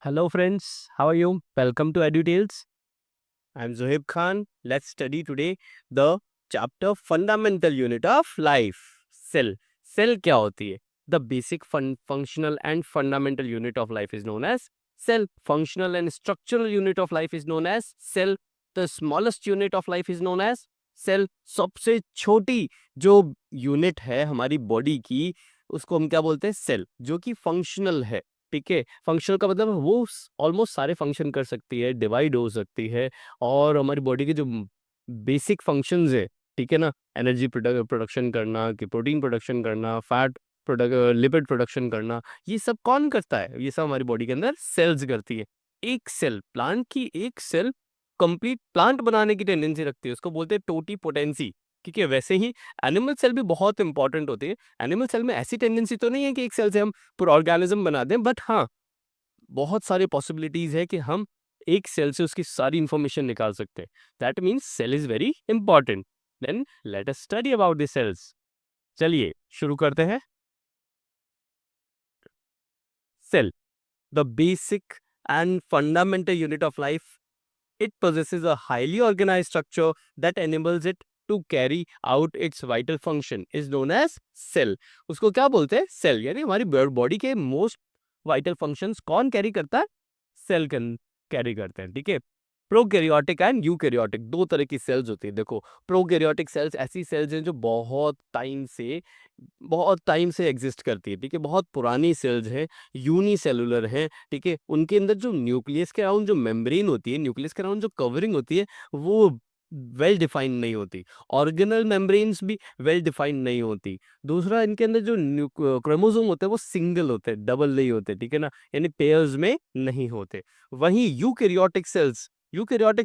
Hello, friends. How are you? Welcome to EduTales. I'm Zohib Khan. Let's study today the chapter Fundamental Unit of Life. Cell. Cell क्या होती है? The basic functional and fundamental unit of life is known as cell. Functional and structural unit of life is known as cell. The smallest unit of life is known as cell. सबसे छोटी जो unit है हमारी body की उसको हम क्या बोलते हैं? सेल, जो कि फंक्शनल है। ठीक है, फंक्शनल का मतलब वो ऑलमोस्ट सारे फंक्शन कर सकती है, डिवाइड हो सकती है और हमारी बॉडी के जो बेसिक फंक्शंस है, ठीक है ना, एनर्जी प्रोडक्शन करना, कि प्रोटीन प्रोडक्शन करना, फैट लिपिड प्रोडक्शन करना, ये सब कौन करता है? ये सब हमारी बॉडी के अंदर सेल्स करती है। एक सेल, प्लांट की एक सेल कंप्लीट प्लांट बनाने की टेंडेंसी रखती है, उसको बोलते हैं टोटी पोटेंसी। ठीक है, वैसे ही एनिमल सेल भी बहुत इंपॉर्टेंट होती है। एनिमल सेल में ऐसी टेंडेंसी तो नहीं है कि एक सेल से हम पूरा ऑर्गेनिज्म बना दें, बट हाँ, बहुत सारी पॉसिबिलिटीज है कि हम एक सेल से उसकी सारी इंफॉर्मेशन निकाल सकते हैं। That means cell is very important. Then let us study about the cells. चलिए शुरू करते हैं। Cell, the basic and fundamental unit of life, it possesses a highly organized structure that enables it to carry out its vital function is known as cell। उसको क्या बोलते हैं? Cell. यानी हमारी बॉडी के मोस्ट वाइटल फंक्शंस कौन carry करता है? सेल कैरी करते हैं। ठीक है, प्रोकैरियोटिक एंड यूकैरियोटिक दो तरह की सेल्स होती है। देखो, प्रोकैरियोटिक सेल्स ऐसी सेल्स हैं जो बहुत टाइम से एग्जिस्ट करती है। ठीक है, बहुत पुरानी सेल्स हैं, यूनिसेलुलर हैं। ठीक है, उनके अंदर जो न्यूक्लियस के अराउंड जो मेम्ब्रेन होती है, न्यूक्लियस के अराउंड जो कवरिंग होती है, वो वेल डिफाइंड नहीं होती। ऑर्गेनल मेम्ब्रेन्स भी वेल डिफाइंड नहीं होती। दूसरा, इनके अंदर जो क्रोमोसोम होते हैं वो सिंगल होते हैं, डबल नहीं होते। ठीक है ना, यानी पेयर्स में नहीं होते। वहीं यूकैरियोटिक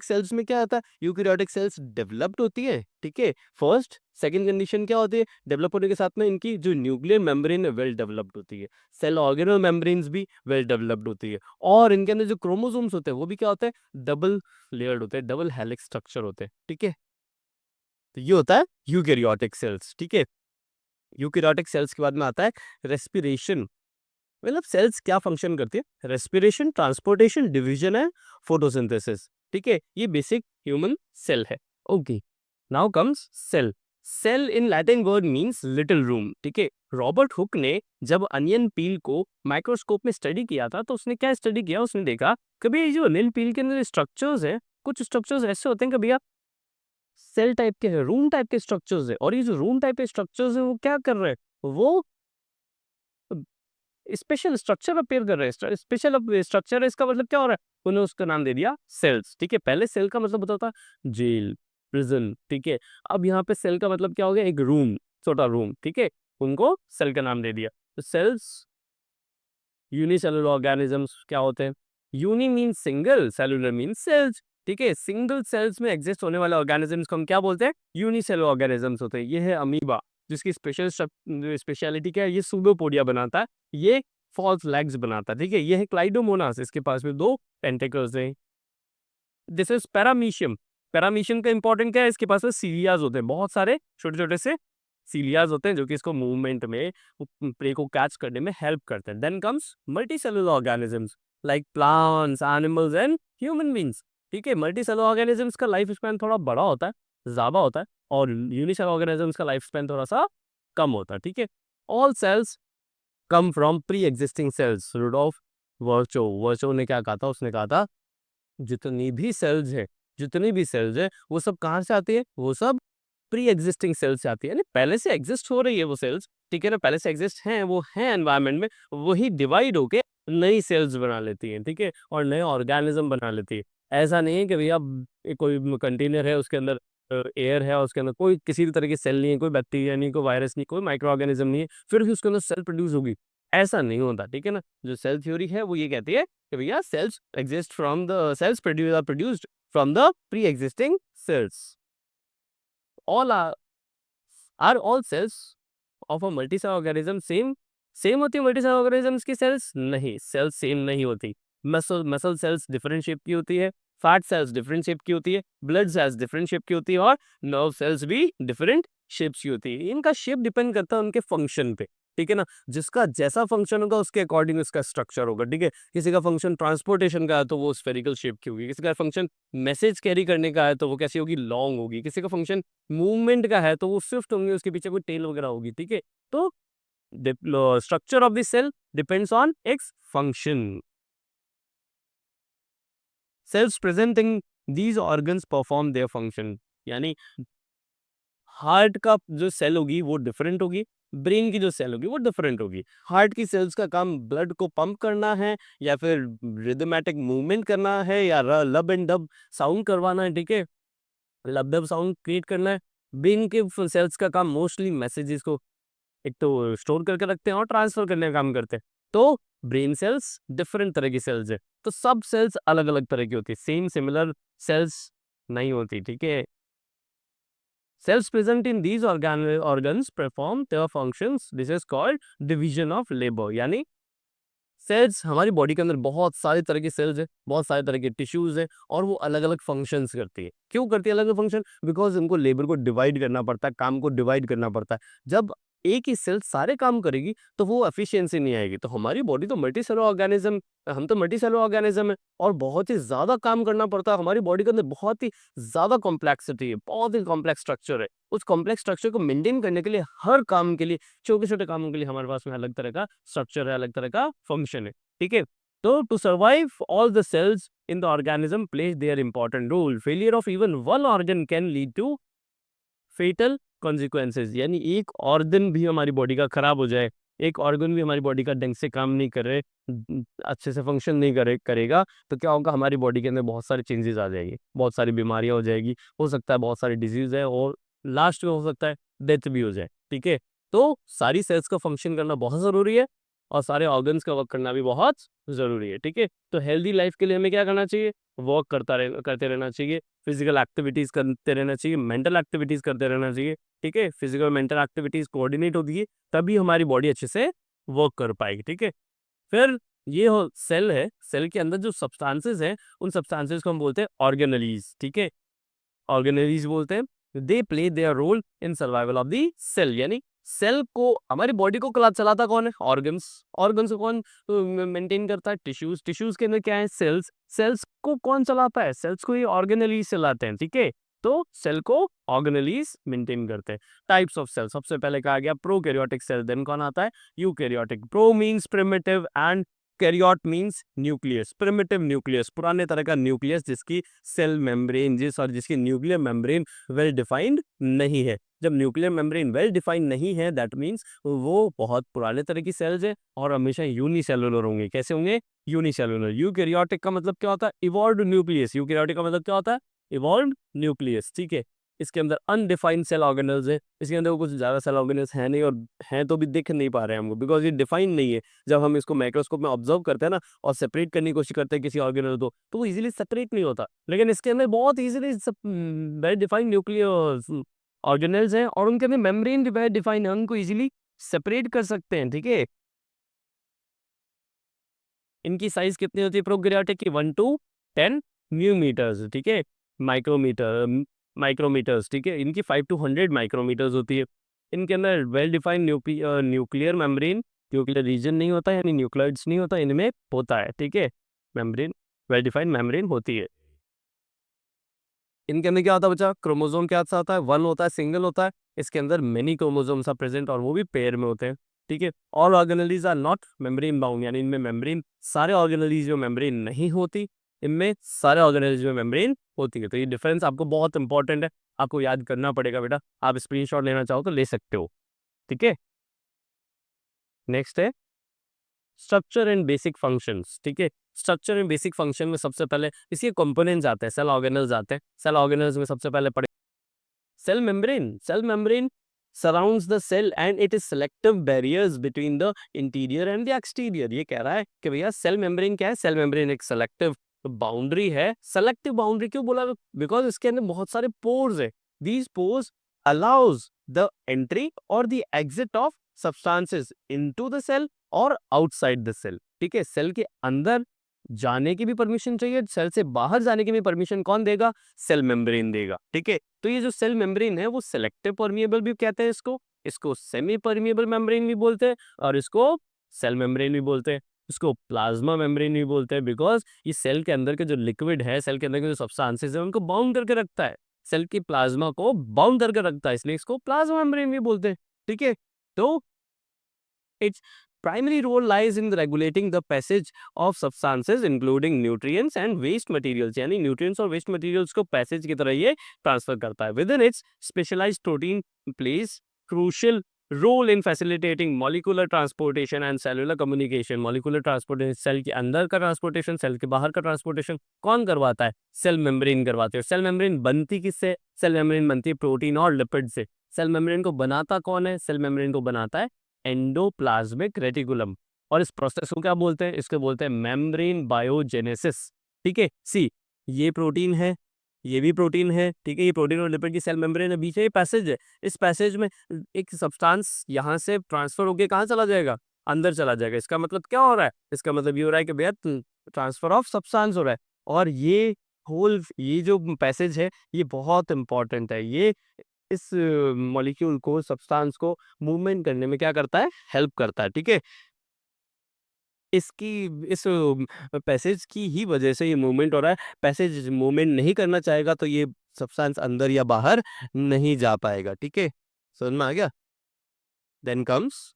सेल्स में क्या आता है? यूकैरियोटिक सेल्स डेवलप्ड होती है। ठीक है, फर्स्ट सेकंड कंडीशन क्या होती है? डेवलप होने के साथ में इनकी जो न्यूक्लियर मेम्ब्रेन है वेल डेवलप्ड होती है। सेल ऑर्गेनल मेम्ब्रेन्स भी वेल डेवलप्ड होती है और इनके अंदर जो क्रोमोसोम्स होते हैं वो भी क्या होते हैं? डबल लेयर्ड होते हैं, डबल हेलिक्स स्ट्रक्चर होते हैं। ठीक है, तो ये होता है यूकैरियोटिक सेल्स। ठीक है, यूकैरियोटिक सेल्स के बाद में आता है रेस्पिरेशन। मतलब सेल्स क्या फंक्शन करती है? Respiration, transportation, division and photosynthesis. ठीक है, ये बेसिक ह्यूमन सेल है। Okay, now comes cell. Cell in Latin word means little room. ठीक है, रॉबर्ट हुक ने जब अनियन पील को माइक्रोस्कोप में स्टडी किया था तो उसने क्या स्टडी किया? उसने देखा कभी ये जो अनियन पील के अंदर स्ट्रक्चर्स है, कुछ स्ट्रक्चर्स ऐसे होते हैं कभी आप सेल टाइप के हैं, रूम टाइप के स्ट्रक्चर्स है, और ये जो रूम टाइप के स्ट्रक्चर्स है वो क्या कर रहे हैं? वो स्पेशल स्ट्रक्चर अपेयर कर रहे हैं। स्पेशल स्ट्रक्चर है, इसका मतलब क्या हो रहा है? उन्होंने उसका नाम दे दिया सेल्स। ठीक है, पहले सेल का मतलब होता था जेल, प्रिजन। ठीक है, अब यहाँ पे सेल का मतलब क्या हो गया? एक रूम, छोटा रूम। ठीक है, उनको सेल का नाम दे दिया। तो सेल्स यूनिसेलुलर ऑर्गेनिजम्स क्या होते हैं? Uni mean single, cellular mean cells. ठीक है, सिंगल सेल्स में एग्जिस्ट होने वाले ऑर्गेनिजम्स को हम क्या बोलते हैं? यूनिसेलुलर ऑर्गेनिजम्स होते हैं। ये है अमीबा, जिसकी स्पेशलिटी क्या है? ये सूडोपोडिया बनाता है, ये फॉल्स लेग्स बनाता है। ठीक है, ये है क्लाइडोमोनास, इसके पास में दो टेंटेकल्स हैं। This is paramecium. पैरामीशियम का इंपॉर्टेंट क्या है? इसके पास में सीलियाज होते हैं, बहुत सारे छोटे छोटे से सीलियाज होते हैं जो कि इसको मूवमेंट में, प्रे को कैच करने में हेल्प करते हैं। Then comes multicellular organisms like plants, animals and human beings. ठीक है, मल्टीसेलुलर ऑर्गेनिजम्स का लाइफ स्पैन थोड़ा बड़ा होता है, ज्यादा होता है, और यूनिसेलुलर ऑर्गेनिजम्स का लाइफ स्पैन थोड़ा सा कम होता है। ठीक है, all cells come from pre existing cells. Rudolf Virchow ने क्या कहा था? उसने कहा था जितनी भी सेल्स है, वो सब कहाँ से आती है? वो सब प्री एग्जिस्टिंग सेल्स से आती है, यानी पहले से एग्जिस्ट हो रही है वो सेल्स। ठीक है ना, पहले से एग्जिस्ट हैं, वो हैं एनवायरनमेंट में, वही डिवाइड होके नई सेल्स बना लेती हैं। ठीक है, और नए ऑर्गेनिज्म बना लेती है। ऐसा नहीं है कि भैया कोई कंटेनर है, उसके अंदर एयर है और उसके अंदर कोई किसी भी तरह की सेल नहीं है, कोई बैक्टीरिया नहीं, कोई वायरस नहीं, कोई माइक्रो ऑर्गेनिज्म नहीं है, फिर भी उसके अंदर सेल प्रोड्यूस होगी। ऐसा नहीं होता। ठीक है ना, जो सेल थ्योरी है वो ये कहती है कि भैया cells produced from the pre existing cells. All are all cells of a multicell organism same होती है? मल्टीसेल ऑर्गेनिजम्स की सेल्स नहीं, सेल्स सेम नहीं होती। मसल सेल्स डिफरेंट शेप की होती है, फैट सेल्स डिफरेंट शेप की होती है, ब्लड सेल्स डिफरेंट शेप की होती है, और नर्व सेल्स भी डिफरेंट शेप्स की होती है। इनका शेप डिपेंड करता है उनके फंक्शन पे। ठीक है ना, जिसका जैसा फंक्शन होगा उसके अकॉर्डिंग उसका स्ट्रक्चर होगा, ठीक है। किसी का फंक्शन ट्रांसपोर्टेशन का है तो वो स्फेरिकल शेप की होगी, किसी का फंक्शन मैसेज कैरी करने का है तो वो कैसी होगी, लॉन्ग होगी, किसी का फंक्शन मूवमेंट का है तो वो स्विफ्ट होंगे, उसके पीछे कोई टेल वगैरह होगी, ठीक है। तो structure of the cell depends on its function. Cells present in these organs perform their function. यानी हार्ट का जो सेल होगी वो डिफरेंट होगी, ब्रेन की जो सेल होगी वो डिफरेंट होगी। हार्ट की सेल्स का काम ब्लड को पंप करना है या फिर रिदमेटिक मूवमेंट करना है या लब एंड डब साउंड करवाना है, ठीक है, लब डब साउंड क्रिएट करना है। ब्रेन के सेल्स का काम मोस्टली मैसेजेस को एक तो स्टोर करके रखते हैं और ट्रांसफर करने का काम करते हैं। तो ब्रेन सेल्स डिफरेंट तरह की सेल्स है, तो सब सेल्स अलग अलग तरह की होती है, सेम सिमिलर सेल्स नहीं होती, ठीक है। Cells present in these organs perform their functions, this is called division of labour. यानी सेल्स हमारी बॉडी के अंदर बहुत सारी तरह की सेल्स है, बहुत सारे तरह के टिश्यूज है और वो अलग अलग फंक्शंस करती है। क्यों करती है अलग अलग फंक्शन? बिकॉज इनको लेबर को डिवाइड करना पड़ता है, काम को डिवाइड करना पड़ता है। जब एक ही सेल सारे काम करेगी तो वो एफिशिएंसी नहीं आएगी। तो हमारी बॉडी तो मल्टी सेलुलर ऑर्गेनिज्म, हम तो मल्टी सेलुलर ऑर्गेनिज्म है और बहुत ही ज्यादा काम करना पड़ता है। हमारी बॉडी के अंदर बहुत ही ज्यादा कॉम्प्लेक्सिटी है, बहुत ही कॉम्प्लेक्स स्ट्रक्चर है। उस कॉम्प्लेक्स स्ट्रक्चर को मेंटेन करने के लिए हर काम के लिए, छोटे छोटे कामों के लिए हमारे पास में अलग तरह का स्ट्रक्चर है, अलग तरह का फंक्शन है, ठीक है। तो to survive all the cells in the organism play their important role. Failure of even one organ can lead to fatal consequences. यानी एक ऑर्गन भी हमारी बॉडी का खराब हो जाए, एक ऑर्गन भी हमारी बॉडी का ढंग से काम नहीं करे, अच्छे से फंक्शन नहीं करेगा, तो क्या होगा, हमारी बॉडी के अंदर बहुत सारे चेंजेस आ जाएगी, बहुत सारी बीमारियां हो जाएगी, हो सकता है बहुत सारी डिजीज है और लास्ट में हो सकता है डेथ भी हो जाए, ठीक है। तो सारी सेल्स का फंक्शन करना बहुत जरूरी है और सारे ऑर्गन्स का वर्क करना भी बहुत जरूरी है, ठीक है। तो हेल्दी लाइफ के लिए हमें क्या करना चाहिए, वर्क करते रहना चाहिए, फिजिकल एक्टिविटीज करते रहना चाहिए, मेंटल एक्टिविटीज करते रहना चाहिए, ठीक है। फिजिकल मेंटल एक्टिविटीज कोऑर्डिनेट होती है तभी हमारी बॉडी अच्छे से वर्क कर पाएगी, ठीक है। फिर ये हो सेल है, सेल के अंदर जो सब्सटेंसेस हैं उन सब्सटेंसेस को हम बोलते हैं ऑर्गेनेलीज, ठीक है, ऑर्गेनेलीज बोलते हैं। They play their role in survival of the cell. यानी सेल को, हमारी बॉडी को चलाता कौन है, ऑर्गन्स। ऑर्गन्स को कौन मेंटेन करता है, टिश्यूज। टिश्यूज के अंदर क्या है, सेल्स। सेल्स को कौन चलाता है, सेल्स को ये ऑर्गेनेलीज चलाते हैं, ठीक है। तो सेल को ऑर्गेनेलीज मेंटेन करते हैं। टाइप्स ऑफ सेल, सबसे पहले कहा गया प्रोकैरियोटिक सेल, देन कौन आता है, eukaryotic. Pro means primitive and karyote means nucleus. Primitive nucleus, पुराने तरह का न्यूक्लियस जिसकी सेल मेम्ब्रेन जिसकी न्यूक्लियर मेम्ब्रेन वेल डिफाइंड नहीं है। जब न्यूक्लियर मेम्ब्रेन वेल डिफाइंड नहीं है, दैट मींस वो बहुत पुराने तरह की सेल्स है और हमेशा यूनिसेलुलर होंगे। कैसे होंगे, यूनिसेलुलर। यूकैरियोटिक का मतलब क्या होता है, इवॉल्व्ड न्यूक्लियस। यूकैरियोटिक का मतलब क्या होता है, इवॉल्व्ड न्यूक्लियस, ठीक है। इसके अंदर अनडिफाइंड सेल ऑर्गेनल्स है, इसके अंदर कुछ ज्यादा सेल ऑर्गेनल्स है नहीं, और हैं तो भी दिख नहीं पा रहे हैं हमको, बिकॉज ये डिफाइन नहीं है। जब हम इसको माइक्रोस्कोप में ऑब्जर्व करते हैं ना और सेपरेट करने की कोशिश करते हैं किसी ऑर्गेनल को, तो वो इजीली सेपरेट नहीं होता। लेकिन इसके अंदर बहुत easily well defined nuclear organelles हैं और उनके अंदर मेम्ब्रेन भी वेल डिफाइंड है, उनको इजीली सेपरेट कर सकते हैं, ठीक है। इनकी साइज कितनी होती है प्रोकैरियोटिक की, 1 to 10 न्यूमीटर्स, ठीक है। माइक्रोमीटर्स, ठीक है। इनकी 5 to 100 माइक्रोमीटर्स होती है। इनके अंदर well defined nuclear membrane, nuclear region नहीं होता, यानी न्यूक्लियोइड्स नहीं होता, इनमें होता है, ठीक है। मेम्ब्रेन, वेल डिफाइंड मेम्ब्रेन होती है। इनके अंदर क्या होता है बच्चा, क्रोमोसोम क्या होता है, 1 होता है, सिंगल होता है। इसके अंदर मेनी क्रोमोसोम्स आर प्रेजेंट और वो भी पेयर में होते हैं, ठीक है। All organelles are not membrane bound, यानी इनमें मेम्ब्रेन, सारे ऑर्गेनेलीज में मेम्ब्रेन नहीं होती, इनमें सारे ऑर्गेनेलीज में मेम्ब्रेन होती है। तो ये डिफरेंस आपको बहुत इंपॉर्टेंट है, आपको याद करना पड़ेगा बेटा। आप स्क्रीनशॉट लेना चाहो तो ले सकते हो, ठीक है। नेक्स्ट है स्ट्रक्चर एंड बेसिक फंक्शंस, ठीक है। स्ट्रक्चर एंड बेसिक फंक्शन में सबसे पहले इसके कंपोनेंट्स आते हैं, सेल ऑर्गेनल्स आते हैं। सेल ऑर्गेनल्स में सबसे पहले पढ़े cell membrane. Cell membrane surrounds the cell and it is selective barriers between the interior and the exterior। ये कह रहा है कि भैया सेल मेम्ब्रेन क्या है, सेल मेम्ब्रेन एक सेलेक्टिव बाउंड्री है। सेलेक्टिव बाउंड्री क्यों बोला, बिकॉज इसके अंदर बहुत सारे पोर्स है। These pores allows the entry और the exit of substances into the cell और आउटसाइड द सेल, ठीक है। सेल के अंदर जाने की भी परमिशन चाहिए, सेल से बाहर जाने की भी परमिशन कौन देगा, सेल मेम्ब्रेन देगा, ठीक है। तो ये जो सेल मेम्ब्रेन है वो सेलेक्टिव परमिएबल भी कहते हैं इसको, इसको सेमी परमिएबल मेम्ब्रेन भी बोलते हैं और इसको सेल मेम्ब्रेन भी बोलते हैं, इसको प्लाज्मा मेम्ब्रेन भी बोलते हैं, बिकॉज ये सेल के अंदर के जो लिक्विड है, सेल के अंदर के जो सब्सटेंसेस है उनको बाउंड करके रखता है, सेल की प्लाज्मा को बाउंड करके रखता है, इसलिए इसको प्लाज्मा मेम्ब्रेन भी बोलते हैं। ठीक है, तो its primary role lies in regulating the passage of substances including nutrients and waste materials, यानी nutrients और waste materials को passage की तरह ये transfer करता है। Within its specialized protein plays crucial role in facilitating molecular transportation and cellular communication। molecular transportation, cell के अंदर का ट्रांसपोर्टेशन, सेल के बाहर का ट्रांसपोर्टेशन कौन करवाता है? सेल मेम्ब्रेन करवाते हैं। सेल मेम्ब्रेन बनती किससे? सेल मेम्ब्रेन बनती है प्रोटीन और लिपिड से। सेल मेम्ब्रेन को बनाता कौन है? सेल मेम्ब्रेन को बनाता है एंडोप्लाज्मिक रेटिकुलम। और इस प्रोसेस को क्या बोलते हैं? इसको बोलते हैं मेम्ब्रेन बायोजेनेसिस। ठीक है, सी ये प्रोटीन है, ये भी प्रोटीन है, ठीक है, ये प्रोटीन और लिपिड की सेल मेम्ब्रेन है, बीच में ये पैसेज है, इस पैसेज में एक सब्सटेंस यहाँ से ट्रांसफर होके कहाँ चला जाएगा? अंदर चला जाएगा। इसका मतलब क्या हो रहा है? इसका मतलब ये हो रहा है कि भैया ट्रांसफर ऑफ सब्सटेंस हो रहा है। और ये जो पैसेज है ये बहुत इंपॉर्टेंट है। ये इस मॉलिक्यूल को, सब्सटेंस को मूवमेंट करने में क्या करता है? हेल्प करता है। ठीक है, इसकी इस पैसेज की ही वजह से ये मूवमेंट हो रहा है। पैसेज मूवमेंट नहीं करना चाहेगा तो ये सब्सटेंस अंदर या बाहर नहीं जा पाएगा। ठीक है, समझ में आ गया? Then comes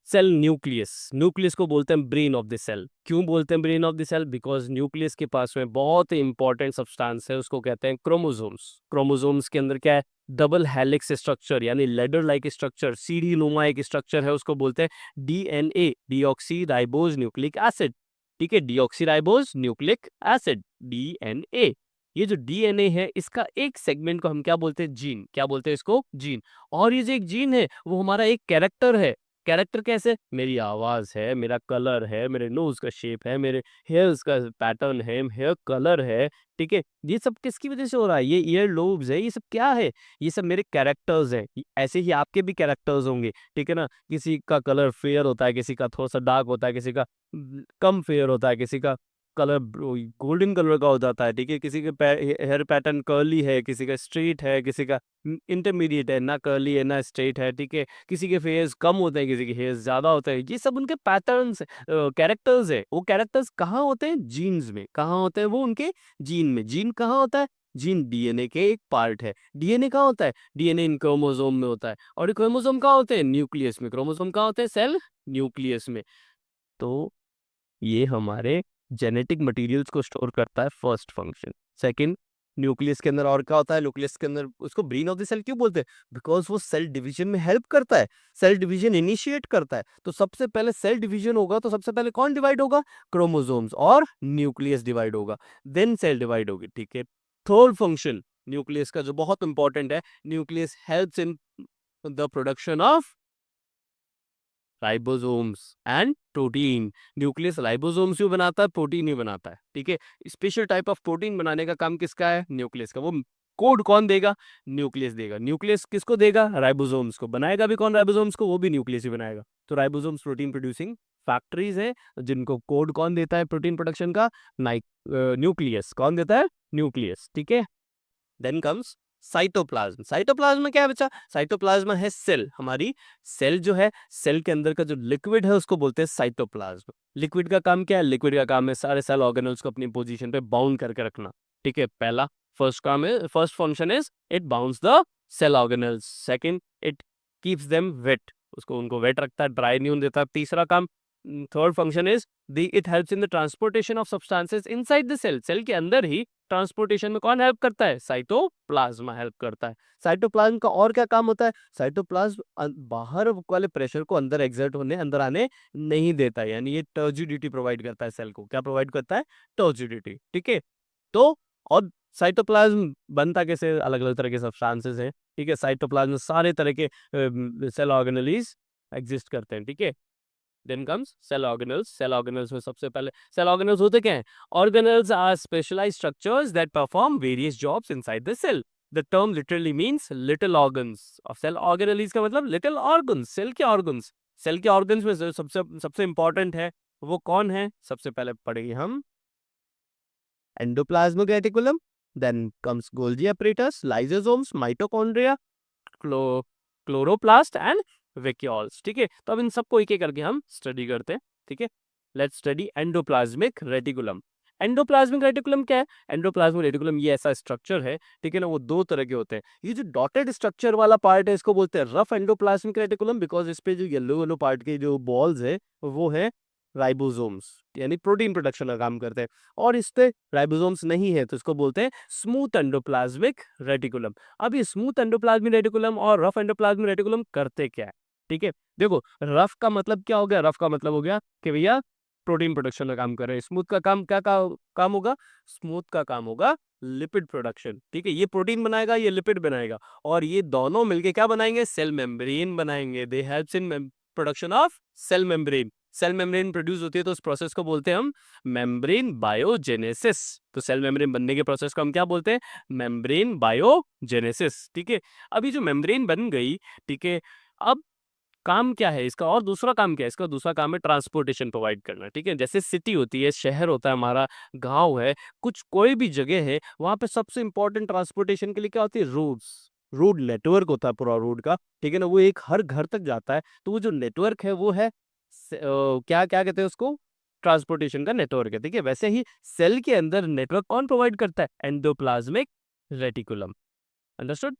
cell nucleus. Nucleus को बोलते हैं ब्रेन ऑफ द सेल। क्यों बोलते हैं brain of the cell? Because nucleus के पास में बहुत इंपॉर्टेंट सब्सटेंस है, उसको कहते हैं क्रोमोसोम्स। क्रोमोसोम्स के अंदर क्या है? डबल हेलिक्स स्ट्रक्चर, यानी लेडर लाइक स्ट्रक्चर, सीढ़ी नुमा एक स्ट्रक्चर है, उसको बोलते हैं DNA, deoxy ribose nucleic acid. ठीक है, deoxy ribose nucleic acid, DNA. ये जो डीएनए है इसका एक सेगमेंट को हम क्या बोलते हैं? जीन। क्या बोलते हैं इसको? जीन। और ये जो एक जीन है वो हमारा एक कैरेक्टर है। कैरेक्टर कैसे? मेरी आवाज है, मेरा कलर है, मेरे नोज का शेप है, मेरे हेयर्स का पैटर्न है, हेयर कलर है। ठीक है, ये सब किसकी वजह से हो रहा है? ये ईयर लोब्स है, ये सब क्या है? ये सब मेरे कैरेक्टर्स हैं। ऐसे ही आपके भी कैरेक्टर्स होंगे। ठीक है ना, किसी का कलर फेयर होता है, किसी का थोड़ा सा डार्क होता है, किसी का कम फेयर होता है, किसी का कलर गोल्डन कलर का हो जाता है। ठीक है, किसी के हेयर पैटर्न कर्ली है, किसी का स्ट्रेट है, किसी का इंटरमीडिएट है, ना कर्ली है ना स्ट्रेट है। ठीक है, किसी के फेयर्स कम होते हैं, किसी के हेयर्स ज्यादा होते हैं। ये सब उनके पैटर्न्स, कैरेक्टर्स है। वो कैरेक्टर्स कहाँ होते हैं? जीन्स में। कहाँ होते हैं वो? उनके जीन में। जीन कहाँ होता है? जीन डीएनए के एक पार्ट है। डीएनए कहाँ होता है? डीएनए इन क्रोमोसोम में होता है। और क्रोमोसोम कहाँ होते हैं? न्यूक्लियस में। क्रोमोसोम कहाँ होते हैं? सेल न्यूक्लियस में। तो ये हमारे जेनेटिक मटेरियल्स को स्टोर करता है, फर्स्ट फंक्शन। सेकंड, न्यूक्लियस के अंदर और क्या होता है? न्यूक्लियस के अंदर उसको ब्रेन ऑफ द सेल क्यों बोलते हैं? बिकॉज वो सेल डिवीजन में हेल्प करता है, सेल डिवीजन इनिशिएट करता है। तो सबसे पहले सेल डिवीजन होगा तो सबसे पहले कौन डिवाइड होगा? क्रोमोसोम्स और न्यूक्लियस डिवाइड होगा, देन सेल डिवाइड होगी। ठीक है, थर्ड फंक्शन न्यूक्लियस का जो बहुत इंपॉर्टेंट है, nucleus helps in the production of ribosomes and protein. Nucleus ribosomes भी बनाता है, प्रोटीन भी बनाता है। ठीक है, स्पेशल टाइप ऑफ प्रोटीन बनाने का काम किसका है? न्यूक्लियस का। वो कोड कौन देगा? न्यूक्लियस देगा। न्यूक्लियस किसको देगा? राइबोसोम्स को। बनाएगा भी कौन राइबोसोम्स को? वो भी न्यूक्लियस ही बनाएगा। तो राइबोसोम्स प्रोटीन प्रोड्यूसिंग फैक्ट्रीज है, जिनको कोड कौन देता है प्रोटीन प्रोडक्शन का? न्यूक्लियस। कौन देता है? न्यूक्लियस। ठीक है, देन कम्स साइटोप्लाज्म। साइटोप्लाज्म में क्या है बच्चा? साइटोप्लाज्म है सेल। हमारी सेल जो है, सेल के अंदर का जो लिक्विड है उसको बोलते हैं साइटोप्लाज्म। लिक्विड का काम क्या है? लिक्विड का काम है सारे सेल ऑर्गेनल्स को अपनी पोजीशन पे बाउंड करके रखना। ठीक है, पहला फर्स्ट काम है, first function is it bounds the cell organelles. Second, it keeps them wet, उसको उनको वेट रखता है, ड्राई नहीं होने देता। तीसरा काम, third function is the it helps in the transportation of substances inside the cell. Cell के अंदर ही ट्रांसपोर्टेशन में कौन हेल्प करता है? साइटोप्लाज्मा हेल्प करता है। साइटोप्लाज्म का और क्या काम होता है? साइटोप्लाज्म बाहर वाले प्रेशर को अंदर एग्जर्ट होने, अंदर आने नहीं देता है, यानी ये टर्जिडिटी प्रोवाइड करता है सेल को। क्या प्रोवाइड करता है? टर्जिडिटी। ठीक है, तो और साइटोप्लाज्म बनता कैसे? अलग अलग तरह के सब्सटेंसेस हैं। ठीक है, साइटोप्लाज्म में सारे तरह के सेल ऑर्गेनेलिज एग्जिस्ट करते हैं। ठीक है, then comes cell organelles. Cell organelles में सबसे पहले सेल ऑर्गेनल्स होते क्या हैं? Organelles are specialized structures that perform various jobs inside the cell. The term literally means little organs. और सेल ऑर्गेनलीज का मतलब लिटिल ऑर्गन्स, सेल के ऑर्गन्स। सेल के ऑर्गन्स में जो सबसे सबसे इंपॉर्टेंट है वो कौन है? सबसे पहले पढ़ेंगे हम endoplasmic reticulum, then comes Golgi apparatus, lysosomes, mitochondria, chloroplast and vacuoles. ठीक है, तो अब इन सबको एक एक करके हम स्टडी करते हैं। ठीक है, let's study endoplasmic reticulum. Endoplasmic reticulum क्या है? एंडोप्लाज्मिक रेटिकुलम ये ऐसा स्ट्रक्चर है, ठीक है ना, वो दो तरह के होते हैं। ये जो डॉटेड स्ट्रक्चर वाला पार्ट है इसको बोलते हैं रफ एंडोप्लाज्मिक रेटिकुलम, बिकॉज इस पे जो येलो येलो पार्ट के जो बॉल्स है वो है राइबोसोम्स, यानी प्रोटीन प्रोडक्शन का काम करते हैं। और इस पे राइबोसोम्स नहीं है तो इसको बोलते हैं स्मूथ एंडोप्लाज्मिक रेटिकुलम। अब ये स्मूथ एंडोप्लाज्मिक रेटिकुलम और रफ एंडोप्लाज्मिक रेटिकुलम करते क्या है? ठीक है, देखो रफ का मतलब क्या हो गया? रफ का मतलब हो गया कि भैया प्रोटीन प्रोडक्शन का काम कर रहे हैं। स्मूथ का काम क्या काम होगा? स्मूथ का काम होगा लिपिड प्रोडक्शन। ठीक है, ये प्रोटीन बनाएगा, ये लिपिड बनाएगा, और ये दोनों मिलके क्या बनाएंगे? सेल मेम्ब्रेन बनाएंगे। They helps in production of cell membrane. Cell membrane produce होती है तो उस प्रोसेस को बोलते हैं हम मेम्ब्रेन बायोजेनेसिस। तो सेल मेम्ब्रेन बनने के प्रोसेस को हम क्या बोलते हैं? Membrane biogenesis. ठीक है, अभी जो मेम्ब्रेन बन गई, ठीक है, अब काम क्या है इसका? और दूसरा काम क्या है इसका? दूसरा काम है ट्रांसपोर्टेशन प्रोवाइड करना। ठीक है, जैसे सिटी होती है, शहर होता है हमारा, गांव है, कुछ कोई भी जगह है, वहां पे सबसे इंपॉर्टेंट ट्रांसपोर्टेशन के लिए क्या होती है? रोड्स। रोड नेटवर्क होता है पूरा रोड का, ठीक है ना, वो एक हर घर तक जाता है। तो वो जो नेटवर्क है वो है क्या क्या कहते हैं उसको? ट्रांसपोर्टेशन का नेटवर्क है। ठीक है, वैसे ही सेल के अंदर नेटवर्क कौन प्रोवाइड करता है? Endoplasmic reticulum. Understood?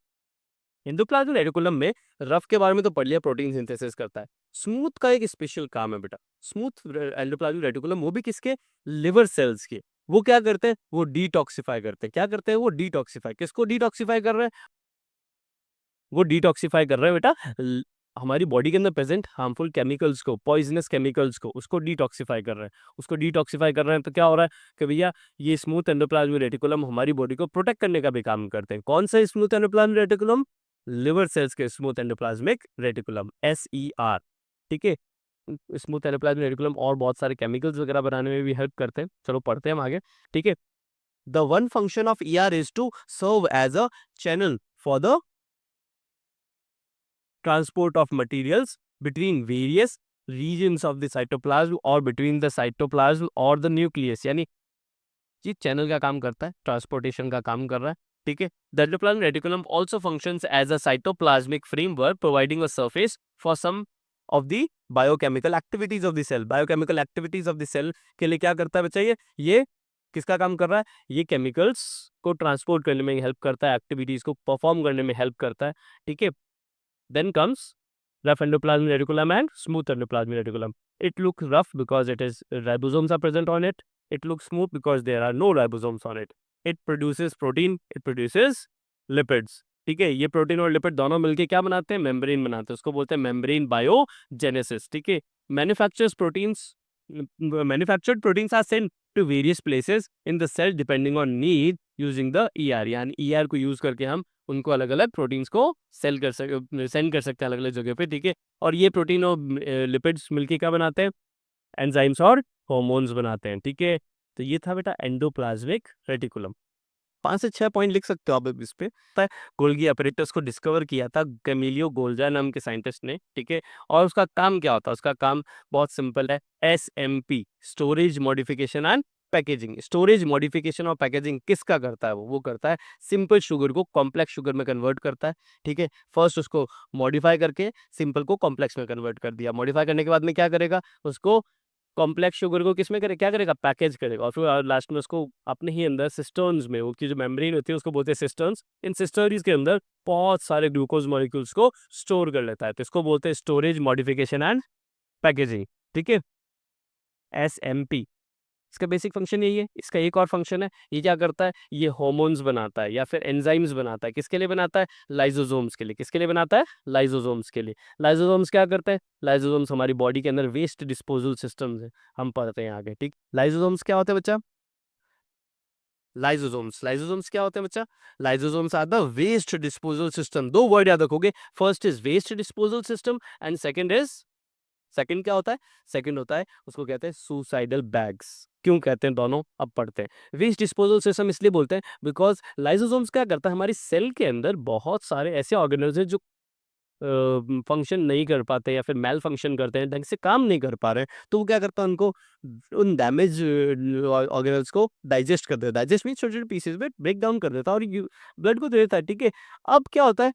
Endoplasmic reticulum में रफ के बारे में तो पढ़ लिया, प्रोटीन सिंथेसिस करता है। स्मूथ का एक स्पेशल काम है बेटा। स्मूथ एंडोप्लाज्मिक रेटिकुलम, वो भी किसके? लिवर सेल्स के। वो क्या करते हैं? वो डिटॉक्सिफाई करते हैं। क्या करते हैं वो? डिटॉक्सिफाई। किसको डिटॉक्सिफाई कर रहे हैं? वो डिटॉक्सिफाई कर रहे हैं बेटा हमारी बॉडी के अंदर प्रेजेंट हार्मफुल केमिकल्स को, पॉइजनस केमिकल्स को, उसको डिटॉक्सिफाई कर रहे हैं। उसको डिटॉक्सिफाई कर रहे हैं तो क्या हो रहा है कि भैया ये स्मूथ एंडोप्लाज्मिक रेटिकुलम हमारी बॉडी को प्रोटेक्ट करने का भी काम करते हैं। कौन सा smooth endoplasmic reticulum? Liver cells के स्मूथ एंडोप्लाज्मिक रेटिकुलम, SER। ठीक है, स्मूथ एंडोप्लाज्मिक रेटिकुलम और बहुत सारे केमिकल्स वगैरह बनाने में भी हेल्प करते हैं। चलो पढ़ते हैं हम आगे। ठीक है, the one function of ER is to serve as a channel for the transport of materials between various regions of the cytoplasm or between the cytoplasm or the nucleus, यानी ये चैनल का काम करता है, ट्रांसपोर्टेशन का काम कर रहा है। ठीक है, the endoplasmic reticulum also functions as a cytoplasmic framework providing a surface for some of the biochemical activities of the cell। biochemical activities of the cell के लिए क्या करता है बच्चा? ये किसका काम कर रहा है? ये केमिकल्स को ट्रांसपोर्ट करने में हेल्प करता है, एक्टिविटीज को परफॉर्म करने में हेल्प करता है। ठीक है, then comes rough endoplasmic reticulum and smooth endoplasmic reticulum. It looks rough because it is ribosomes are present on it. It looks smooth because there are no ribosomes on it. It produces protein, it produces lipids. ठीक है, ये protein और lipid दोनों मिलके क्या बनाते हैं? Membrane बनाते हैं। उसको बोलते हैं मेम्ब्रेन बायोजेनेसिस। ठीक है, manufactured proteins are sent to various places in the cell depending on need using the ER, यानी ER को यूज करके हम उनको अलग अलग प्रोटीन्स को सेंड कर सकते हैं अलग अलग जगह पे। ठीक है, और ये प्रोटीन और लिपिड्स मिलके क्या बनाते हैं? एंजाइम्स और हॉर्मोन्स बनाते हैं। ठीक है, तो ये था बेटा एंडोप्लाज्मिक रेटिकुलम। 5 से 6 पॉइंट लिख सकते हो आप अब इस पे। पता है, गोल्गी अपैरेटस को डिस्कवर किया था कैमिलियो गोल्जा नाम के साइंटिस्ट ने। ठीक है, और उसका काम क्या होता है? उसका काम बहुत सिंपल है, SMP, storage modification and packaging. Storage modification और पैकेजिंग किसका करता है? वो करता है सिंपल शुगर को कॉम्प्लेक्स शुगर में कन्वर्ट करता है। ठीक है, फर्स्ट उसको मॉडिफाई करके सिंपल को कॉम्प्लेक्स में कन्वर्ट कर दिया। मॉडिफाई करने के बाद में क्या करेगा? उसको कॉम्प्लेक्स शुगर को किसमें करे, क्या करेगा? पैकेज करेगा, और फिर लास्ट में उसको अपने ही अंदर सिस्टर्न्स में, वो की जो मेम्ब्रेन होती है उसको बोलते हैं सिस्टर्न्स। इन सिस्टर्न्स के अंदर बहुत सारे ग्लूकोज मॉलिक्यूल्स को स्टोर कर लेता है, तो इसको बोलते हैं स्टोरेज मॉडिफिकेशन एंड पैकेजिंग। ठीक है, SMP, इसका बेसिक फंक्शन यही है। इसका एक और फंक्शन है, ये क्या करता है? ये हार्मोन्स बनाता है या फिर एंजाइम्स बनाता है। किसके लिए बनाता है? लाइसोसोम्स के लिए। किसके लिए बनाता है? लाइसोसोम्स के लिए। लाइसोसोम्स क्या करते हैं? लाइसोसोम्स हमारी बॉडी के अंदर वेस्ट डिस्पोजल सिस्टम्स है, हम पढ़ते हैं आगे। ठीक, लाइसोसोम्स क्या होते हैं बच्चा? लाइसोसोम्स क्या होते हैं बच्चा? Lysosomes are the waste disposal system. दो वर्ड याद रखोगे, first is waste disposal system and second क्या होता है? सेकंड होता है, उसको कहते हैं सुसाइडल बैग्स। क्यों कहते हैं दोनों? अब पढ़ते हैं। वेस्ट डिस्पोजल सिस्टम इसलिए बोलते हैं बिकॉज लाइसोसोम्स क्या करता है? हमारी सेल के अंदर बहुत सारे ऐसे ऑर्गेनल्स हैं जो फंक्शन नहीं कर पाते या फिर मेल फंक्शन करते हैं, ढंग से काम नहीं कर पा रहे हैं, तो वो क्या करता है? उनको उन डैमेज ऑर्गेनल्स को डाइजेस्ट कर देता है। डाइजेस्ट मीन छोटे छोटे पीसेस में ब्रेक डाउन कर देता है और ब्लड को दे देता है। ठीक है, अब क्या होता है?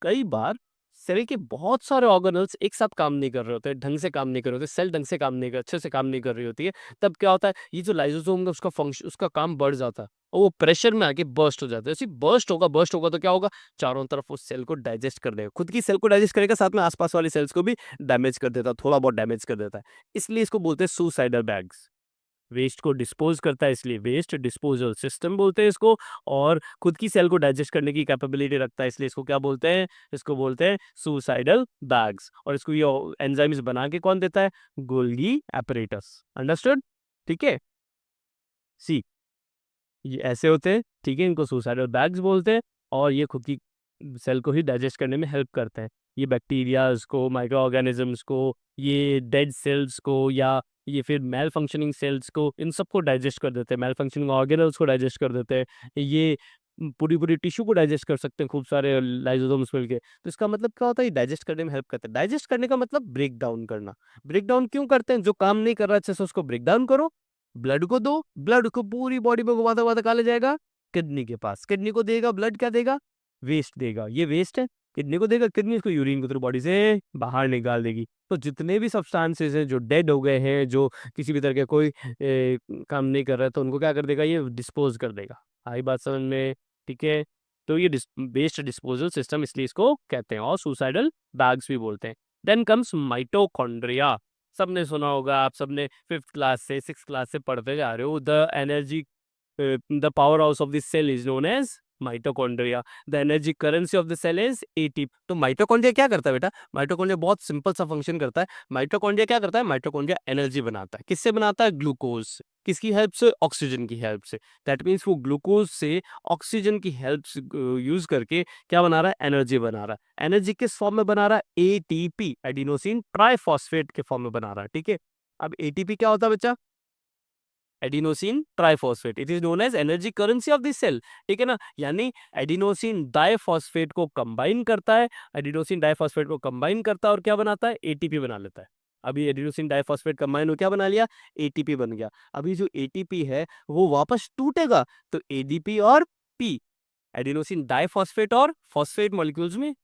कई बार सेल के बहुत सारे ऑर्गेनल्स एक साथ काम नहीं कर रहे होते, ढंग से काम नहीं कर रहे होते, सेल ढंग से काम नहीं कर अच्छे से काम नहीं कर रही होती है, तब क्या होता है, ये जो लाइसोसोम है उसका फंक्शन, उसका काम बढ़ जाता है और वो प्रेशर में आके बर्स्ट हो जाता है। जैसे बर्स्ट होगा तो क्या होगा, चारों तरफ उस सेल को डाइजेस्ट कर देगा, खुद की सेल को डाइजेस्ट करेगा, साथ में आसपास वाली सेल्स को भी डैमेज कर देता है, थोड़ा बहुत डैमेज कर देता है। इसलिए इसको बोलते हैं सुसाइडल बैग्स। वेस्ट को डिस्पोज करता है, इसलिए वेस्ट डिस्पोजल सिस्टम बोलते हैं इसको। और खुद की सेल को डाइजेस्ट करने की कैपेबिलिटी रखता है, इसलिए इसको क्या बोलते हैं, इसको बोलते हैं सुसाइडल बैग्स। और इसको ये एंजाइम्स बना के कौन देता है, गोल्गी एपरेटस। अंडरस्टूड? ठीक है। सी, ये ऐसे होते हैं, ठीक है, इनको सुसाइडल बैग्स बोलते हैं। और ये खुद की सेल को ही डाइजेस्ट करने में हेल्प करते हैं। ये बैक्टीरियाज को, माइक्रो ऑर्गेनिजम्स को, ये डेड सेल्स को, या ये फिर मेल फंक्शनिंग सेल्स को, इन सबको डाइजेस्ट कर देते हैं, मेल फंक्शनिंग ऑर्गेनल्स को डाइजेस्ट कर देते हैं। ये पूरी पूरी टिश्यू को डाइजेस्ट कर सकते हैं खूब सारे लाइसोसोम्स मिलके। तो इसका मतलब क्या होता है, डाइजेस्ट करने में हेल्प करते हैं। डाइजेस्ट करने का मतलब ब्रेक डाउन करना। ब्रेक डाउन क्यों करते हैं, जो काम नहीं कर रहा अच्छे से उसको ब्रेक डाउन करो, ब्लड को दो, ब्लड को पूरी बॉडी में घुमाता घुमाता कहाँ ले जाएगा, किडनी के पास, किडनी को देगा ब्लड, क्या देगा, वेस्ट देगा, ये वेस्ट है, किडनी को देगा, किडनी इसको यूरिन को थ्रू बॉडी से बाहर निकाल देगी। तो जितने भी सब्सटेंसेस हैं जो डेड हो गए हैं, जो किसी भी तरह के कोई काम नहीं कर रहा है, तो उनको क्या कर देगा, ये डिस्पोज कर देगा। आई बात समझ में? ठीक है। तो ये वेस्ट डिस्पोजल सिस्टम, इसलिए इसको कहते हैं, और सुसाइडल बैग्स भी बोलते हैं। Then comes mitochondria. सबने सुना होगा, आप सबने 5th क्लास से 6th क्लास से पढ़ते जा रहे हो। The energy, the powerhouse of the cell is known as mitochondria. The energy currency of the cell is ATP. तो माइटोकॉन्ड्रिया क्या करता है बेटा, माइटोकॉन्ड्रिया बहुत सिंपल सा फंक्शन करता है। माइटोकॉन्ड्रिया क्या करता है, माइटोकॉन्ड्रिया एनर्जी बनाता है। किससे बनाता है, ग्लूकोज से। किसकी हेल्प से, ऑक्सीजन की हेल्प से। दैट मीन्स वो ग्लूकोज से ऑक्सीजन की हेल्प से यूज करके क्या बना रहा है, एनर्जी बना रहा है। एनर्जी किस फॉर्म में बना रहा है, एटीपी, एडिनोसिन ट्राइफॉस्फेट के फॉर्म में बना रहा है। ठीक है। अब एटीपी क्या होता है बच्चा, adenosine triphosphate. It is known as energy currency of this cell. ठीक है ना, यानी एडिनोसिन डाइफॉस्फेट को कंबाइन करता है, एडिनोसिन डाइफॉस्फेट को कंबाइन करता है और क्या बनाता है, एटीपी बना लेता है। अभी एडिनोसिन डाइफॉस्फेट कंबाइन हो क्या बना लिया, एटीपी बन गया। अभी जो एटीपी है वो वापस टूटेगा, तो एडीपी और पी, एडिनोसिन डाइफॉस्फेट और फॉस्फेट मॉलिक्यूल्स में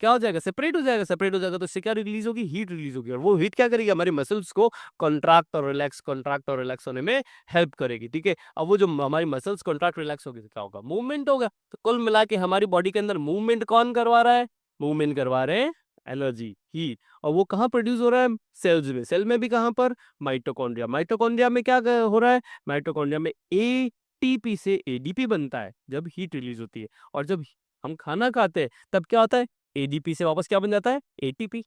क्या हो जाएगा, सेपरेट हो जाएगा। सेपरेट हो जाएगा तो इससे क्या रिलीज होगी, हीट रिलीज होगी। और वो हीट क्या करेगी, हमारी मसल्स को कॉन्ट्रैक्ट और रिलैक्स होने में हेल्प करेगी। ठीक है। अब वो जो हमारी मसल्स कॉन्ट्रैक्ट रिलैक्स होगी तो क्या होगा, मूवमेंट होगा। तो कुल मिला के हमारी बॉडी के अंदर मूवमेंट कौन करवा रहा है, मूवमेंट करवा रहे हैं एनर्जी, हीट। और वो कहाँ प्रोड्यूस हो रहा है, सेल्स में। सेल में भी कहाँ पर, माइटोकॉन्ड्रिया। माइटोकॉन्ड्रिया में क्या हो रहा है, माइटोकॉन्ड्रिया में एटीपी से एडीपी बनता है जब हीट रिलीज होती है। और जब हम खाना खाते हैं तब क्या होता है, एडीपी से वापस क्या बन जाता है, एटीपी।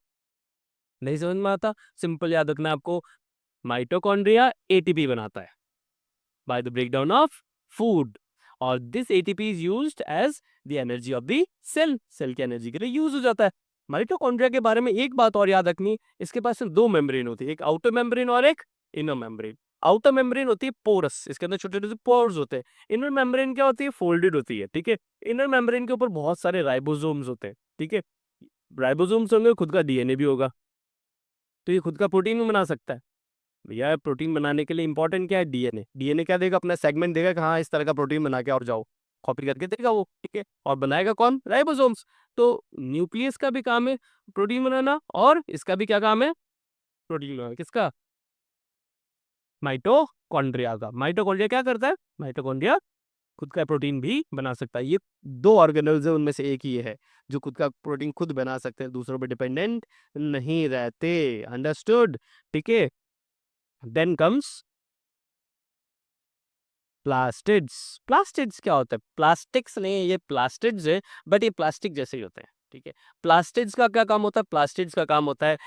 नहीं समझ में आता, सिंपल याद रखना आपको, माइटोकॉन्ड्रिया एटीपी बनाता है by the breakdown of food. और this ATP is used as the energy of the cell. Cell की एनर्जी के लिए यूज हो जाता है। माइटोकॉन्ड्रिया के बारे में एक बात और याद रखनी, इसके पास दो मेम्ब्रेन होती है, एक आउटर मेम्ब्रेन और एक इनर मेम्ब्रेन। आउटर मेम्ब्रेन होती है पोरस, इसके अंदर छोटे छोटे पोर्स होते हैं। इनर मेम्ब्रेन क्या होती है, फोल्डेड होती है। ठीक है। इनर मेम्ब्रेन के ऊपर बहुत सारे राइबोसोम्स होते हैं। ठीक है। राइबोसोम्स होंगे, खुद का डीएनए भी होगा, तो ये खुद का प्रोटीन भी बना सकता है। भैया प्रोटीन बनाने के लिए इंपॉर्टेंट क्या है, डीएनए। डीएनए क्या देगा, अपना सेगमेंट देगा कि हाँ इस तरह का प्रोटीन बना के और जाओ, कॉपी करके देगा वो। ठीक है। और बनाएगा कौन, राइबोसोम्स। तो न्यूक्लियस का भी काम है प्रोटीन बनाना, और इसका भी क्या काम है, प्रोटीन बनाना। किसका, माइटोकॉन्ड्रिया का। माइटोकॉन्ड्रिया क्या करता है, माइटोकॉन्ड्रिया खुद का प्रोटीन भी बना सकता है। ये दो ऑर्गेनल्स है, उनमें से एक ही है जो खुद का प्रोटीन खुद बना सकते हैं, दूसरों पे डिपेंडेंट नहीं रहते। अंडरस्टूड? ठीक है। Then comes plastids. प्लास्टिड्स क्या होता है, प्लास्टिक्स नहीं, ये प्लास्टिड्स है, बट ये प्लास्टिक जैसे ही होते हैं। ठीक है। प्लास्टिड्स का क्या काम होता है, प्लास्टिड्स का काम होता है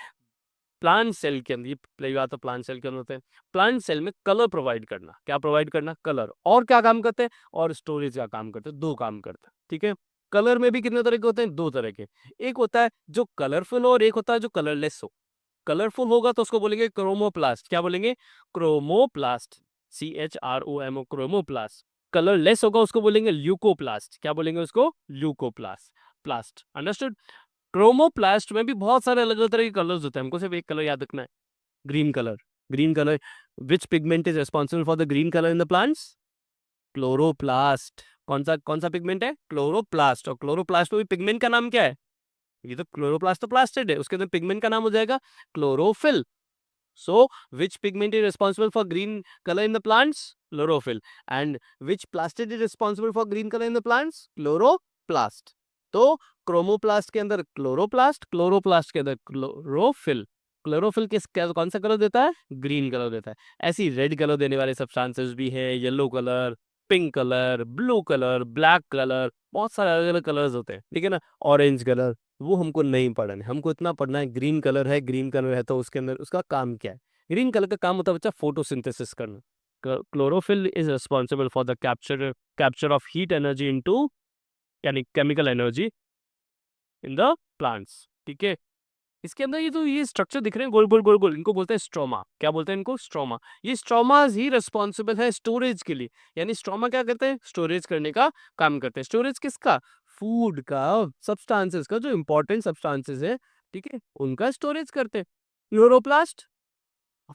प्लांट सेल के अंदर, ये पहली बात तो प्लांट सेल के अंदर होते हैं, प्लांट सेल में कलर प्रोवाइड करना। क्या प्रोवाइड करना, कलर। और क्या काम करते हैं, और स्टोरेज का काम करते हैं। दो काम करते हैं। ठीक है। कलर में भी कितने तरह के होते हैं, दो तरह के। एक होता है जो कलरफुल हो, और एक होता है जो कलरलेस हो। कलरफुल होगा तो उसको बोलेंगे क्रोमोप्लास्ट। क्या बोलेंगे, क्रोमोप्लास्ट, CHROMO, क्रोमोप्लास्ट। कलरलेस होगा उसको बोलेंगे ल्यूकोप्लास्ट। क्या बोलेंगे उसको, ल्यूकोप्लास्ट, प्लास्ट। अंडरस्टूड? क्रोमोप्लास्ट में भी बहुत सारे अलग अलग तरह के कलर्स होते हैं, हमको सिर्फ एक कलर याद रखना है, green colour. Green colour, which pigment is responsible for the green colour in the plants, chloroplast. कौन सा पिगमेंट है? क्लोरोप्लास्ट। और क्लोरोप्लास्ट में भी पिगमेंट का नाम क्या है? ये तो क्लोरोप्लास्ट तो प्लास्टिड है, उसके अंदर पिगमेंट का नाम हो जाएगा chlorophyll. So, which pigment is responsible for green color in the plants? Chlorophyll. And which plastid is responsible for green color in the plants? Chloroplast. तो क्रोमोप्लास्ट के अंदर क्लोरोप्लास्ट, क्लोरोप्लास्ट के अंदर क्लोरोफिल। क्लोरोफिल कौन सा कलर देता है? Green colour देता है। ऐसी रेड कलर देने वाले सब्सटेंसेस भी है, yellow colour, pink colour, blue colour, black colour, बहुत सारे अलग अलग कलर्स होते हैं, ठीक है ना। ऑरेंज कलर, वो हमको नहीं पढ़ना है, हमको इतना पढ़ना है ग्रीन कलर है, ग्रीन कलर है तो उसके अंदर उसका काम क्या है। ग्रीन कलर का काम होता है बच्चा फोटोसिंथेसिस करना। Chlorophyll is responsible for the capture of heat energy into, यानी chemical energy in the plants, ठीक है। इसके अंदर ये स्ट्रक्चर दिख रहे हैं गोल गोल गोल गोल, इनको बोलते हैं स्ट्रोमा। क्या बोलते हैं इनको? स्ट्रोमा। ये स्ट्रोमास ही रिस्पॉन्सिबल है स्टोरेज के लिए, यानी स्ट्रोमा क्या करते हैं? स्टोरेज करने का काम करते हैं। स्टोरेज किसका? फूड का, सब्सटेंसेस का, जो इंपॉर्टेंट सब्सटेंसेस है, ठीक है, उनका स्टोरेज करते हैं। क्लोरोप्लास्ट,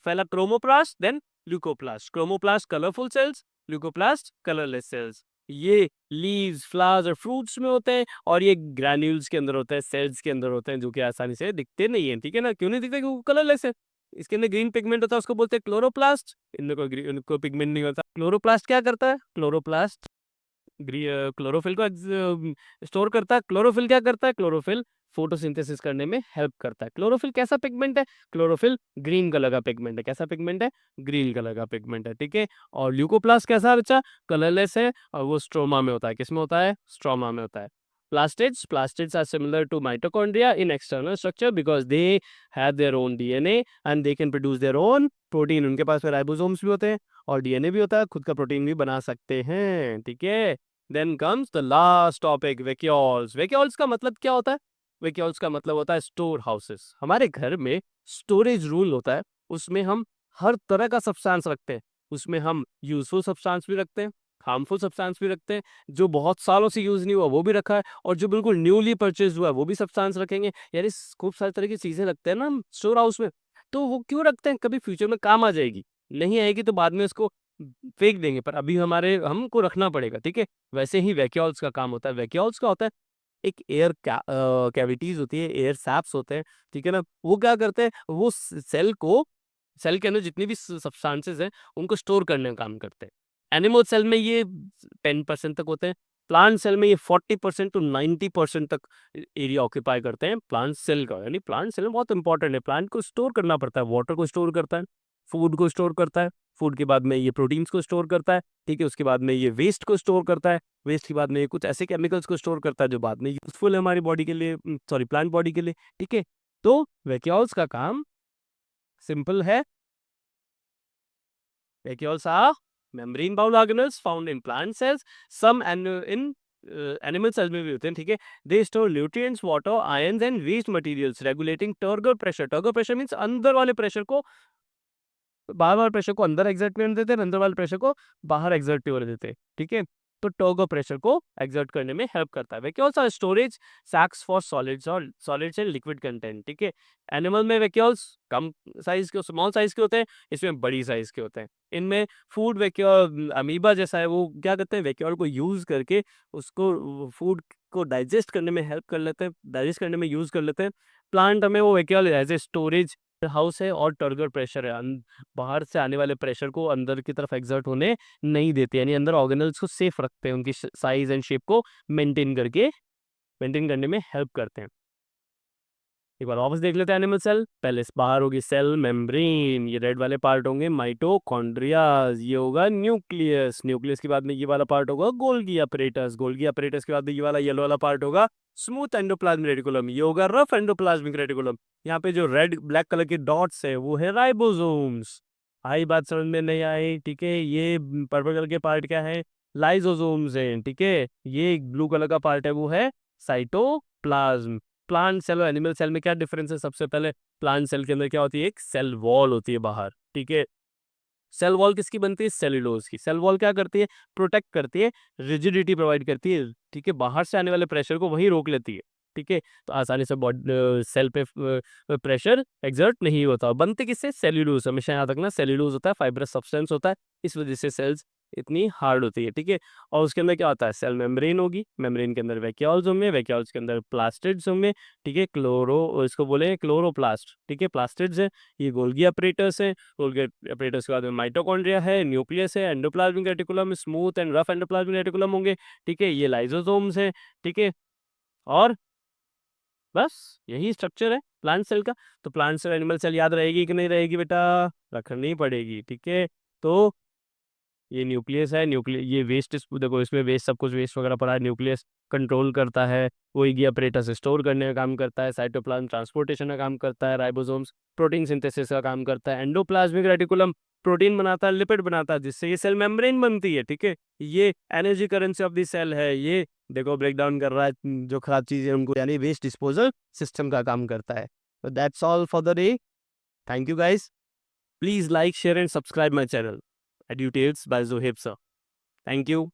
पहला chromoplast, then leucoplast. Chromoplast colourful cells, leucoplast colourless cells. ये लीव्स, फ्लावर्स और फ्रूट्स में होते हैं, और ये ग्रैन्यूल्स के अंदर होते हैं, सेल्स के अंदर होते हैं, जो कि आसानी से दिखते नहीं है, ठीक है ना। क्यों नहीं दिखते? क्योंकि कलरलेस है। इसके अंदर ग्रीन पिगमेंट होता है, उसको बोलते हैं क्लोरोप्लास्ट। इनमें कोई पिगमेंट नहीं होता। क्लोरोप्लास्ट क्या करता है? क्लोरोप्लास्ट क्लोरोफिल को स्टोर करता है। क्लोरोफिल क्या करता है? क्लोरोफिल फोटोसिंथेसिस करने में हेल्प करता है। क्लोरोफिल कैसा पिगमेंट है? क्लोरोफिल ग्रीन कलर का पिगमेंट है। कैसा पिगमेंट है? ग्रीन कलर का पिगमेंट है, ठीक है। और ल्यूकोप्लास्ट कैसा है बच्चा? कलरलेस है, और वो स्ट्रोमा में होता है। किसमें होता है? स्ट्रोमा में होता है। Plastids are similar to mitochondria in external structure because they have their own DNA and they can produce their own protein. उनके पास फिर राइबोसोम्स भी होते हैं और डीएनए भी होता है, खुद का प्रोटीन भी बना सकते हैं, ठीक है। Then comes the last topic, vacuoles. Vacuoles का मतलब क्या होता है? वैक्यूल्स का मतलब होता है स्टोर हाउसेस। हमारे घर में स्टोरेज रूम होता है, उसमें हम हर तरह का सब्सटेंस रखते हैं। उसमें हम यूजफुल सब्सटेंस भी रखते हैं, हार्मफुल सब्सटेंस भी रखते हैं, जो बहुत सालों से यूज नहीं हुआ वो भी रखा है, और जो बिल्कुल न्यूली परचेज हुआ है वो भी सब्सटेंस रखेंगे। यानी खूब सारी तरह की चीजें रखते हैं ना हम स्टोर हाउस में। तो वो क्यों रखते हैं? कभी फ्यूचर में काम आ जाएगी, नहीं आएगी तो बाद में उसको फेंक देंगे, पर अभी हमको रखना पड़ेगा, ठीक है। वैसे ही वैक्यूल्स का काम होता है। वैक्यूल्स का होता है, एक एयर कैविटीज होती है, एयर सैप्स होते हैं, ठीक है ना। वो क्या करते हैं? वो सेल के अंदर जितनी भी सब्सटेंसेस हैं उनको स्टोर करने का काम करते हैं। एनिमल सेल में ये 10% तक होते हैं। प्लांट सेल में ये 40% टू 90% तक एरिया ऑक्यूपाई करते हैं प्लांट सेल का। यानी प्लांट सेल बहुत इंपॉर्टेंट है, प्लांट को स्टोर करना पड़ता है, वाटर को स्टोर करता है, फूड को स्टोर करता है, फूड के बाद में ये प्रोटीन्स को स्टोर करता है, ठीक है। उसके बाद में ये वेस्ट को स्टोर करता है, वेस्ट के बाद में ये कुछ ऐसे केमिकल्स को स्टोर करता है जो बाद में यूजफुल है हमारी बॉडी के लिए, सॉरी प्लांट बॉडी के लिए, ठीक है। तो वैक्यूल्स का काम सिंपल है। Vacuoles are membrane bound organelles found in plant cells, some in animal cells में भी होते हैं, ठीक है। They store nutrients, water, ions and waste materials, regulating turgor pressure. Turgor pressure means अंदर वाले प्रेशर को, बाहर वाले प्रेशर को अंदर एक्सर्ट करने देते हैं, अंदर वाले प्रेशर को बाहर एक्सर्ट होने देते हैं, ठीक है। तो टर्गर प्रेशर को एक्सर्ट करने में हेल्प करता है। Vacuoles are storage sacs for solids और सॉलिड्स एंड लिक्विड कंटेंट, ठीक है। एनिमल में वैक्यूल्स कम साइज के, स्मॉल साइज के होते हैं, इसमें बड़ी साइज के होते हैं। इनमें फूड वैक्यूल अमीबा जैसा है, वो क्या करते हैं? वैक्यूल को यूज करके उसको फूड को डाइजेस्ट करने में हेल्प कर लेते हैं, डाइजेस्ट करने में यूज कर लेते हैं। प्लांट में वो vacuole as a storage house है, और टर्गर प्रेशर है, बाहर से आने वाले प्रेशर को अंदर की तरफ एक्सर्ट होने नहीं देते, यानी अंदर ऑर्गेनल्स को सेफ रखते हैं, उनकी साइज एंड शेप को मेंटेन करने में हेल्प करते हैं। एक बार वापस देख लेते हैं एनिमल सेल। पहले बाहर होगी सेल मेम्ब्रेन, ये रेड वाले पार्ट होंगे माइटोकॉन्ड्रिया, ये होगा न्यूक्लियस, न्यूक्लियस के बाद में ये वाला पार्ट होगा गोल्गी अपरेटस, गोल्गी अपरेटस के बाद में ये वाला येलो वाला पार्ट होगा स्मूथ एंडोप्लाज्मिक रेटिकुलम, ये होगा रफ एंडोप्लाज्मिक रेटिकुलम। यहाँ पे जो रेड ब्लैक कलर के डॉट्स है वो है राइबोसोम्स। आई बात समझ में नहीं आई, ठीक है। ये पर्पल कलर के पार्ट क्या है? लाइसोसोम्स हैं, ठीक है। ये ब्लू कलर का पार्ट है वो है साइटोप्लाज्म। प्लांट सेल और एनिमल सेल में क्या डिफरेंस है? सबसे पहले प्लांट सेल के अंदर क्या होती है? एक सेल वॉल होती है बाहर, ठीक है। सेल वॉल किसकी बनती है? सेल्यूलोज की। सेल वॉल क्या करती है? प्रोटेक्ट करती है, रिजिडिटी प्रोवाइड करती है, ठीक है। बाहर से आने वाले प्रेशर को वहीं रोक लेती है, ठीक है। तो आसानी से सेल पे प्रेशर एक्सर्ट नहीं होता। बनते किससे? सेल्यूलोज। हमेशा याद रखना, सेल्यूलोज होता है, फाइब्रस सब्सटेंस होता है, इस वजह से सेल्स इतनी हार्ड होती है, ठीक है। और उसके अंदर क्या होता है, सेल मेम्ब्रेन होगी, मेम्ब्रेन के अंदर वैक्यूल्स होंगे, वैक्यूल्स के अंदर प्लास्टिड्स होंगे, ठीक है। इसको बोले क्लोरोप्लास्ट, ठीक है, प्लास्टिड्स है। ये गोल्गी अपरेटस है, गोल्गी अपरेटस के बाद में माइटोकॉन्ड्रिया है, न्यूक्लियस है, endoplasmic reticulum, smooth and rough endoplasmic reticulum होंगे, ठीक है। ये लाइसोसोम्स है, ठीक है। और बस यही स्ट्रक्चर है प्लांट सेल का। तो प्लांट सेल एनिमल सेल याद रहेगी कि नहीं रहेगी बेटा, रखनी पड़ेगी, ठीक है। तो ये न्यूक्लियस है, न्यूक्लियस ये वेस्ट, देखो इसमें वेस्ट, सब कुछ वेस्ट वगैरह पड़ा है। न्यूक्लियस कंट्रोल करता है, गोल्गी अपरेटस स्टोर करने का काम करता है, साइटोप्लाज्म ट्रांसपोर्टेशन का काम करता है, राइबोसोम्स प्रोटीन सिंथेसिस का काम करता है, एंडोप्लाज्मिक रेटिकुलम प्रोटीन बनाता है, लिपिड बनाता है, जिससे ये सेल मेम्ब्रेन बनती है, ठीक है। ये energy currency of the cell है, ये देखो ब्रेक डाउन कर रहा है जो खराब चीजें उनको, यानी वेस्ट डिस्पोजल सिस्टम का काम करता है। तो that's all for the day. Thank you guys. Please like, share and subscribe my channel. EduTales by Zohaib sir. Thank you.